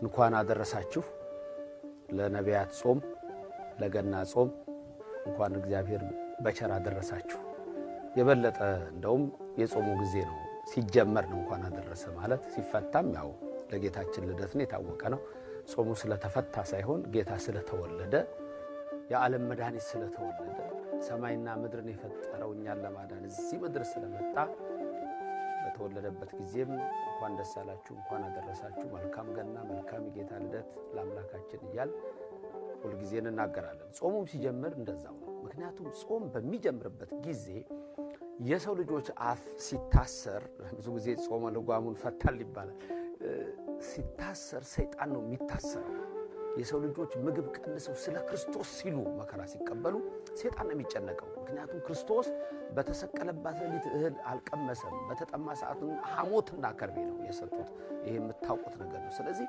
እንኳን አደረሳችሁ ለነቢያት ጾም ለገና ጾም እንኳን እግዚአብሔር በቸር አደረሳችሁ። የበለጠ እንደውም የጾሙ ጊዜ ነው ሲጀመር ነው እንኳን አደረሰ ማለት ሲፈታም ያው ለጌታችን ልደት ነው የታወቀ ነው። ጾሙ ስለተፈታ ሳይሆን ጌታ ስለተወለደ የዓለም መድኃኒት ስለተወለደ ሰማይና ምድርን የፈጠረው እኛን ለማዳን እዚህ ምድር ስለመጣ በተወለደበት ጊዜም እንኳን ደስ አላችሁ እንኳን አደረሳችሁ መልካም ገና መልካም ጌታ ልደት ለአምላካችን እያል ሁሉ ጊዜ እንናገራለን። ጾሙም ሲጀምር እንደዛው ነው። ምክንያቱም ጾም በሚጀምርበት ጊዜ የሰው ልጆች አፍ ሲታሰር ብዙ ጊዜ ጾመ ልጓሙን ፈታል ይባላል። ሲታሰር ሰይጣን ነው የሚታሰረው። የሰው ልጆች ምግብ ቀንሰው ስለ ክርስቶስ ሲሉ መከራ ሲቀበሉ ሰይጣን ነው የሚጨነቀው። ምክንያቱም ክርስቶስ በተሰቀለባት ሌሊት እህል አልቀመሰም። በተጠማ ሰዓት ሐሞትና ከርቤ ነው የሰጡት። ይሄ የምታውቁት ነገር ነው። ስለዚህ